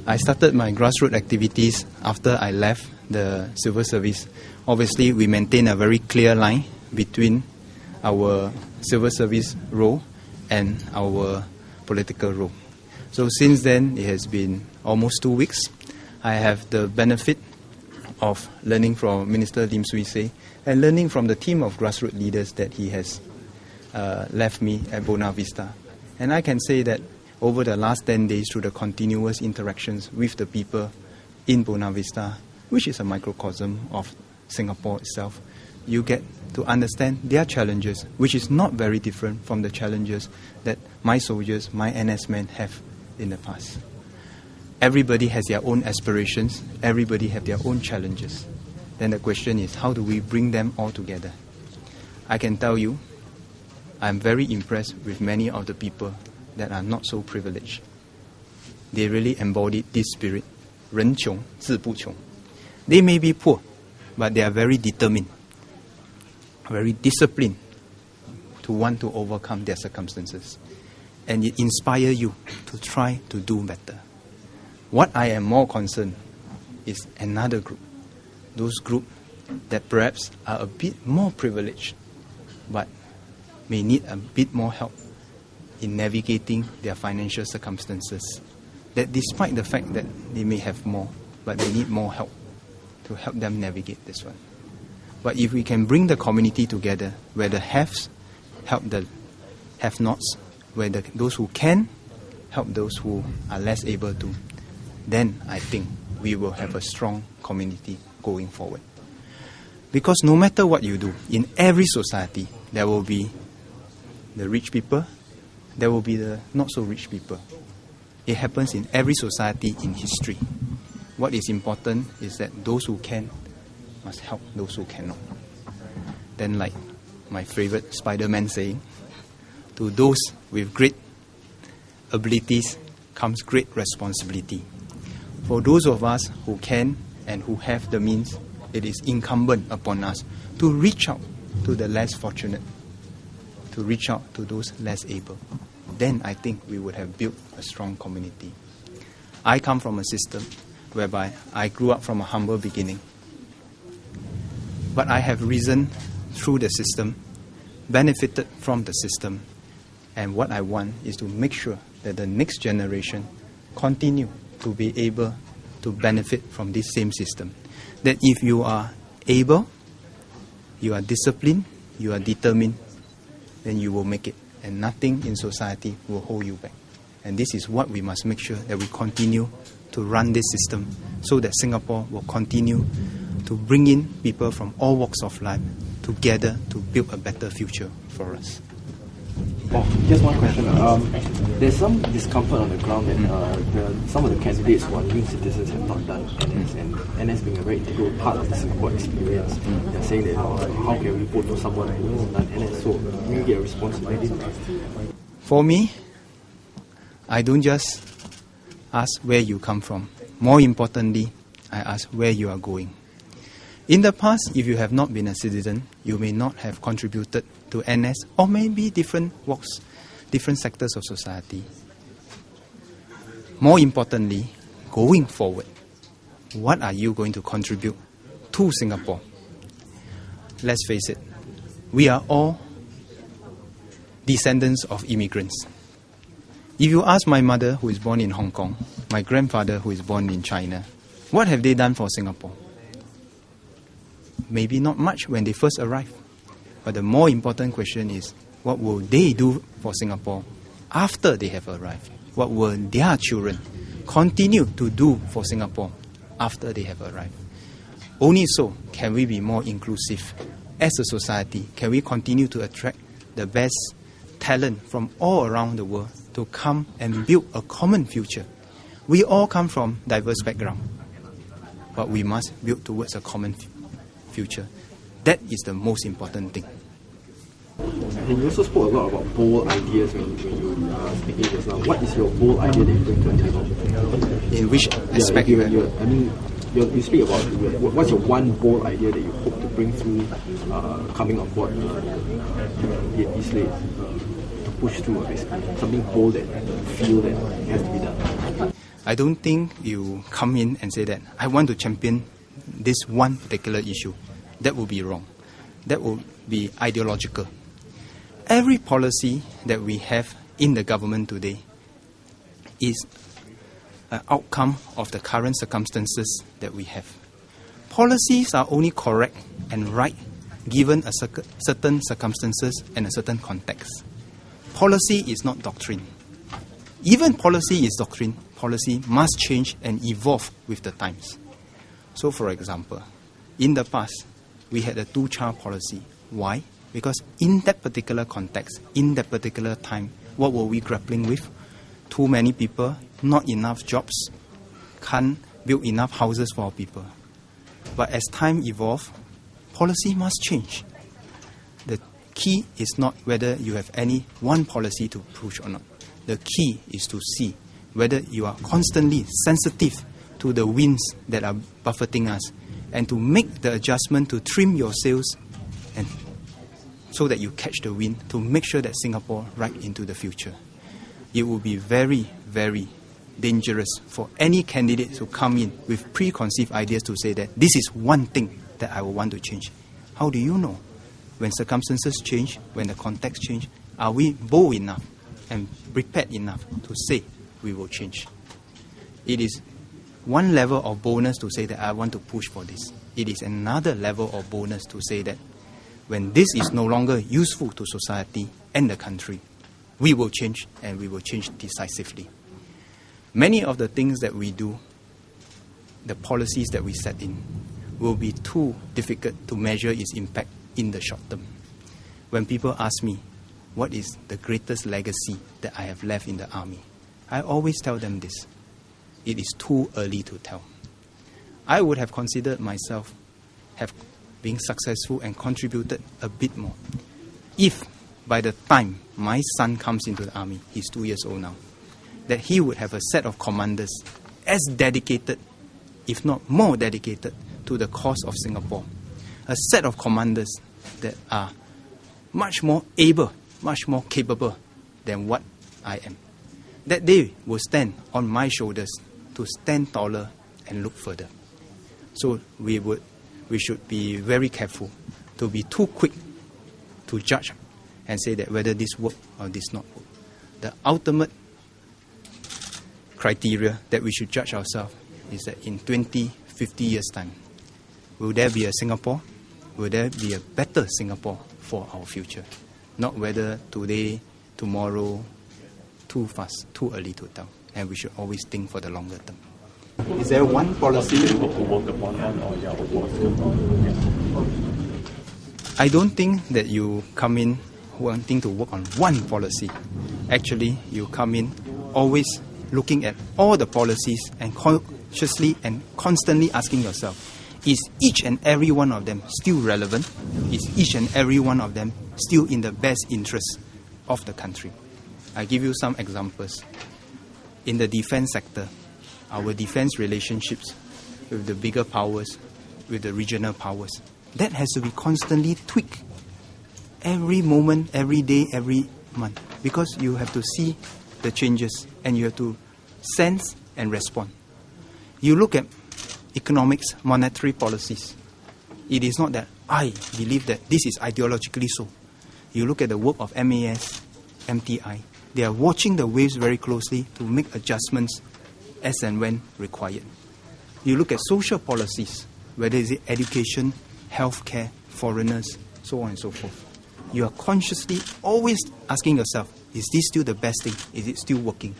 I started my grassroots activities after I left the civil service. Obviously, we maintain a very clear line between our civil service role and our political role. So since then, it has been almost 2 weeks. I have the benefit of learning from Minister Lim Swee Say and learning from the team of grassroots leaders that he has left me at Buona Vista. And I can say that over the last 10 days, through the continuous interactions with the people in Buona Vista, which is a microcosm of Singapore itself, you get to understand their challenges, which is not very different from the challenges that my soldiers, my NS men have in the past. Everybody has their own aspirations, everybody have their own challenges. Then the question is, how do we bring them all together? I can tell you, I'm very impressed with many of the people that are not so privileged. They really embodied this spirit, 人穷志不穷. They may be poor, but they are very determined, very disciplined to want to overcome their circumstances. And it inspires you to try to do better. What I am more concerned is another group. Those groups that perhaps are a bit more privileged, but may need a bit more help in navigating their financial circumstances. That despite the fact that they may have more, but they need more help to help them navigate this one. But if we can bring the community together, where the haves help the have-nots, where those who can help those who are less able to, then I think we will have a strong community going forward. Because no matter what you do, in every society, there will be the rich people, there will be the not so rich people. It happens in every society in history. What is important is that those who can must help those who cannot. Then, like my favorite Spider-Man saying, to those with great abilities comes great responsibility. For those of us who can and who have the means, it is incumbent upon us to reach out to the less fortunate, to reach out to those less able. Then I think we would have built a strong community. I come from a system whereby I grew up from a humble beginning. But I have risen through the system, benefited from the system, and what I want is to make sure that the next generation continue to be able to benefit from this same system. That if you are able, you are disciplined, you are determined, then you will make it. And nothing in society will hold you back. And this is what we must make sure that we continue to run this system so that Singapore will continue to bring in people from all walks of life together to build a better future for us. Just one question. There's some discomfort on the ground that some of the candidates who are new citizens have not done NS, and NS being a very integral part of the Singapore experience. They're saying that how can we vote for someone who has done NS? So we get a response to that. For me, I don't just ask where you come from. More importantly, I ask where you are going. In the past, if you have not been a citizen, you may not have contributed to NS or maybe different walks, different sectors of society. More importantly, going forward, what are you going to contribute to Singapore? Let's face it, we are all descendants of immigrants. If you ask my mother, who is born in Hong Kong, my grandfather, who is born in China, what have they done for Singapore? Maybe not much when they first arrived. But the more important question is, what will they do for Singapore after they have arrived? What will their children continue to do for Singapore after they have arrived? Only so can we be more inclusive as a society. Can we continue to attract the best talent from all around the world to come and build a common future? We all come from diverse backgrounds, but we must build towards a common future. That is the most important thing. And you also spoke a lot about bold ideas when you were speaking just now. What is your bold idea that you bring to the table? In which aspect? You speak about what's your one bold idea that you hope to bring through coming on board this late to push through, basically something bold that you feel that has to be done. I don't think you come in and say that I want to champion this one particular issue. That would be wrong. That would be ideological. Every policy that we have in the government today is an outcome of the current circumstances that we have. Policies are only correct and right given a certain circumstances and a certain context. Policy is not doctrine. Even policy is doctrine. Policy must change and evolve with the times. So, for example, in the past, we had a two-child policy. Why? Because in that particular context, in that particular time, what were we grappling with? Too many people, not enough jobs, can't build enough houses for our people. But as time evolves, policy must change. The key is not whether you have any one policy to push or not. The key is to see whether you are constantly sensitive to the winds that are buffeting us and to make the adjustment to trim your sails and so that you catch the wind to make sure that Singapore right into the future. It will be very, very dangerous for any candidate to come in with preconceived ideas to say that this is one thing that I will want to change. How do you know? When circumstances change, when the context change, are we bold enough and prepared enough to say we will change? It is one level of boldness to say that I want to push for this. It is another level of boldness to say that when this is no longer useful to society and the country, we will change, and we will change decisively. Many of the things that we do, the policies that we set in, will be too difficult to measure its impact in the short term. When people ask me, what is the greatest legacy that I have left in the army? I always tell them this: it is too early to tell. I would have considered myself have been successful and contributed a bit more if by the time my son comes into the army, he's 2 years old now, that he would have a set of commanders as dedicated, if not more dedicated, to the cause of Singapore. A set of commanders that are much more able, much more capable than what I am. That they will stand on my shoulders to stand taller and look further. So we should be very careful to be too quick to judge and say that whether this work or this not work. The ultimate criteria that we should judge ourselves is that in 20, 50 years' time, will there be a Singapore? Will there be a better Singapore for our future? Not whether today, tomorrow, too fast, too early to tell. And we should always think for the longer term. Is there one policy you hope to work upon or you are opposed? I don't think that you come in wanting to work on one policy. Actually, you come in always looking at all the policies and consciously and constantly asking yourself, is each and every one of them still relevant? Is each and every one of them still in the best interest of the country? I give you some examples. In the defense sector, our defense relationships with the bigger powers, with the regional powers, that has to be constantly tweaked. Every moment, every day, every month. Because you have to see the changes and you have to sense and respond. You look at economics, monetary policies. It is not that I believe that this is ideologically so. You look at the work of MAS, MTI. They are watching the waves very closely to make adjustments as and when required. You look at social policies, whether it's education, healthcare, foreigners, so on and so forth. You are consciously always asking yourself, is this still the best thing? Is it still working?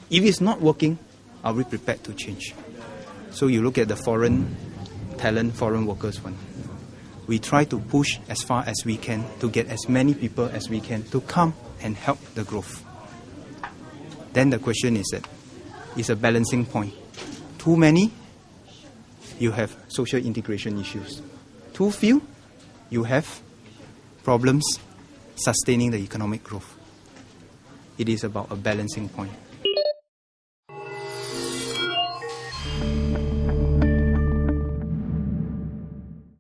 If it's not working, are we prepared to change? So you look at the foreign talent, foreign workers one. We try to push as far as we can to get as many people as we can to come and help the growth. Then the question is that it's a balancing point. Too many, you have social integration issues. Too few, you have problems sustaining the economic growth. It is about a balancing point.